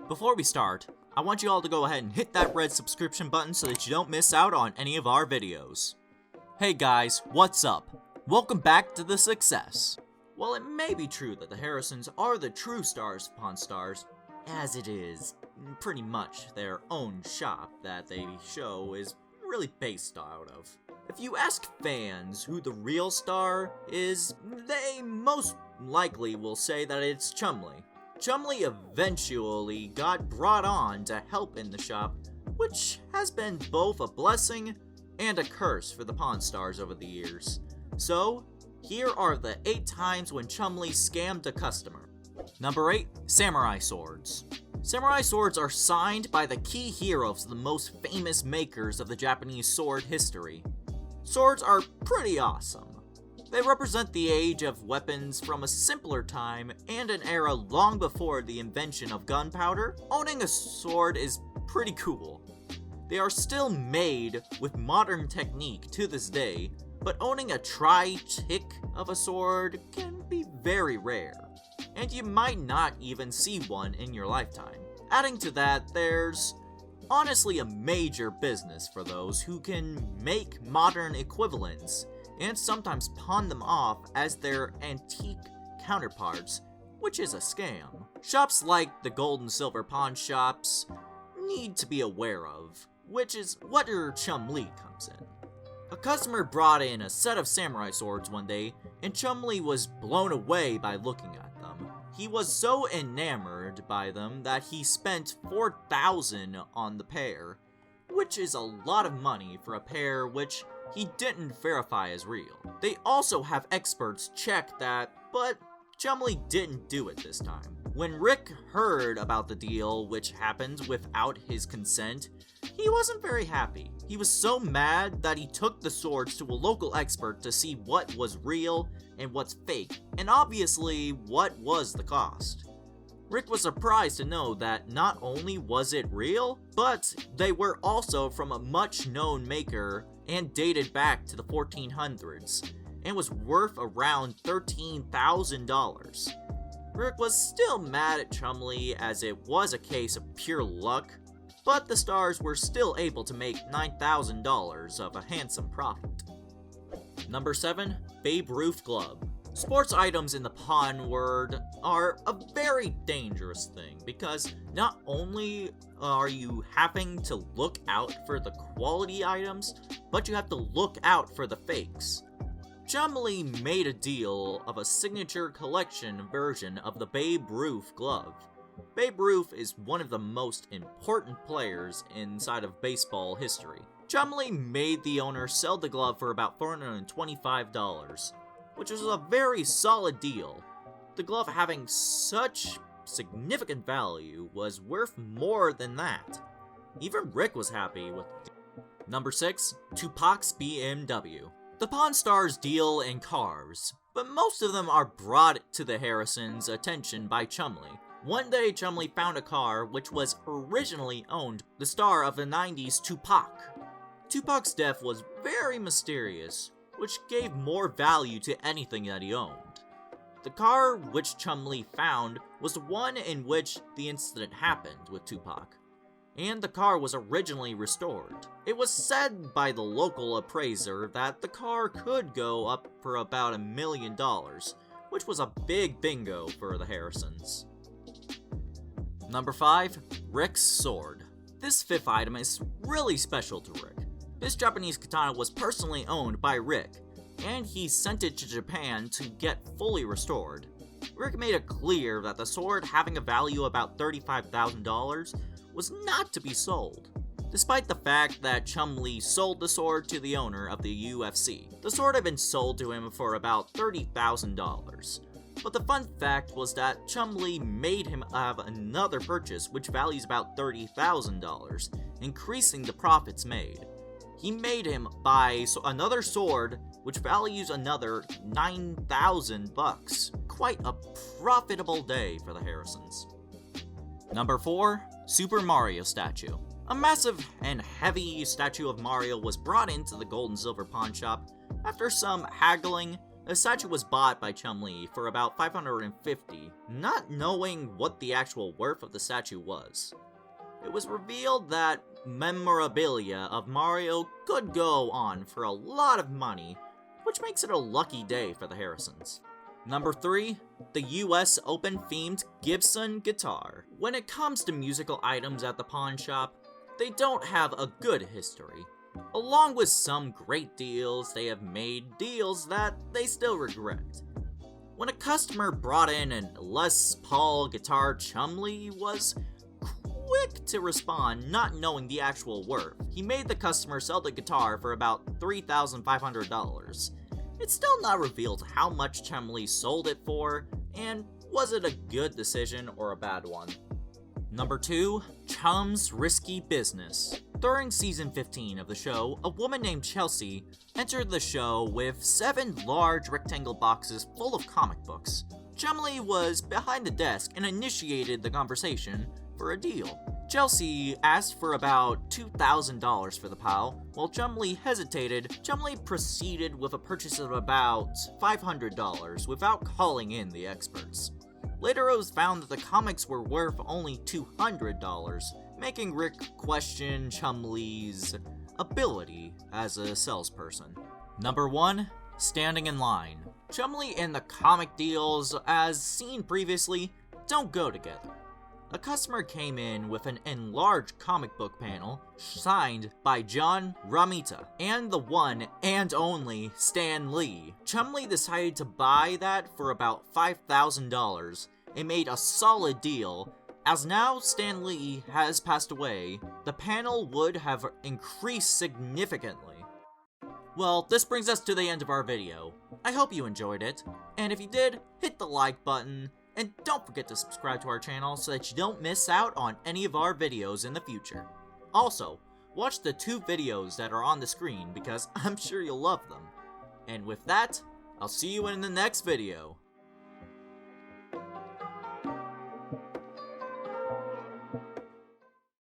Before we start, I want you all to go ahead and hit that red subscription button so that you don't miss out on any of our videos. Hey guys, what's up? Welcome back to The Success. While it may be true that the Harrisons are the true stars of Pawn Stars, as it is pretty much their own shop that they show is really based out of. If you ask fans who the real star is, they most likely will say that it's Chumlee. Chumlee eventually got brought on to help in the shop, which has been both a blessing and a curse for the Pawn Stars over the years. So, here are the 8 times when Chumlee scammed a customer. Number 8. Samurai Swords. Samurai swords are signed by the key heroes of the most famous makers of the Japanese sword history. Swords are pretty awesome. They represent the age of weapons from a simpler time and an era long before the invention of gunpowder. Owning a sword is pretty cool. They are still made with modern technique to this day, but owning a tri-tick of a sword can be very rare, and you might not even see one in your lifetime. Adding to that, there's honestly a major business for those who can make modern equivalents and sometimes pawn them off as their antique counterparts, which is a scam. Shops like the gold and silver pawn shops need to be aware of, which is where Chumlee comes in. A customer brought in a set of samurai swords one day, and Chumlee was blown away by looking at them. He was so enamored by them that he spent $4,000 on the pair, which is a lot of money for a pair which he didn't verify as real. They also have experts check that, but Chumlee didn't do it this time. When Rick heard about the deal, which happened without his consent, he wasn't very happy. He was so mad that he took the swords to a local expert to see what was real and what's fake, and obviously what was the cost. Rick was surprised to know that not only was it real, but they were also from a much-known maker and dated back to the 1400s, and was worth around $13,000. Rick was still mad at Chumlee as it was a case of pure luck, but the Stars were still able to make $9,000 of a handsome profit. Number 7. Babe Ruth Glove. Sports items in the pawn world are a very dangerous thing because not only are you having to look out for the quality items, but you have to look out for the fakes. Chumlee made a deal of a signature collection version of the Babe Ruth glove. Babe Ruth is one of the most important players inside of baseball history. Chumlee made the owner sell the glove for about $425. Which was a very solid deal. The glove having such significant value was worth more than that. Even Rick was happy with the deal. Number 6. Tupac's BMW. The Pawn Stars deal in cars, but most of them are brought to the Harrisons' attention by Chumlee. One day Chumlee found a car which was originally owned by the star of the 90s, Tupac. Tupac's death was very mysterious, which gave more value to anything that he owned. The car which Chumlee found was the one in which the incident happened with Tupac, and the car was originally restored. It was said by the local appraiser that the car could go up for about $1 million, which was a big bingo for the Harrisons. Number 5. Rick's Sword. This 5th item is really special to Rick. This Japanese katana was personally owned by Rick, and he sent it to Japan to get fully restored. Rick made it clear that the sword, having a value about $35,000, was not to be sold. Despite the fact that Chumlee sold the sword to the owner of the UFC, the sword had been sold to him for about $30,000. But the fun fact was that Chumlee made him have another purchase which values about $30,000, increasing the profits made. He made him buy another sword which values another $9,000. Quite a profitable day for the Harrisons. Number 4. Super Mario Statue. A massive and heavy statue of Mario was brought into the gold and silver pawn shop after some haggling The statue was bought by Chumlee for about $550, not knowing what the actual worth of the statue was. It was revealed that memorabilia of Mario could go on for a lot of money, which makes it a lucky day for the Harrisons. Number 3, the US Open themed Gibson guitar. When it comes to musical items at the pawn shop, they don't have a good history. Along with some great deals, they have made deals that they still regret. When a customer brought in a Les Paul guitar, Chumlee was quick to respond, not knowing the actual worth. He made the customer sell the guitar for about $3,500. It's still not revealed how much Chumlee sold it for, and was it a good decision or a bad one? Number 2, Chum's Risky Business. During season 15 of the show, a woman named Chelsea entered the show with 7 large rectangle boxes full of comic books. Chumlee was behind the desk and initiated the conversation for a deal. Chelsea asked for about $2,000 for the pile. While Chumlee hesitated, Chumlee proceeded with a purchase of about $500 without calling in the experts. Later it was found that the comics were worth only $200, making Rick question Chumlee's ability as a salesperson. Number 1, standing in line. Chumlee and the comic deals, as seen previously, don't go together. A customer came in with an enlarged comic book panel signed by John Romita and the one and only Stan Lee. Chumlee decided to buy that for about $5,000 and made a solid deal. As now Stan Lee has passed away, the panel would have increased significantly. Well, this brings us to the end of our video. I hope you enjoyed it, and if you did, hit the like button. And don't forget to subscribe to our channel so that you don't miss out on any of our videos in the future. Also, watch the 2 videos that are on the screen because I'm sure you'll love them. And with that, I'll see you in the next video.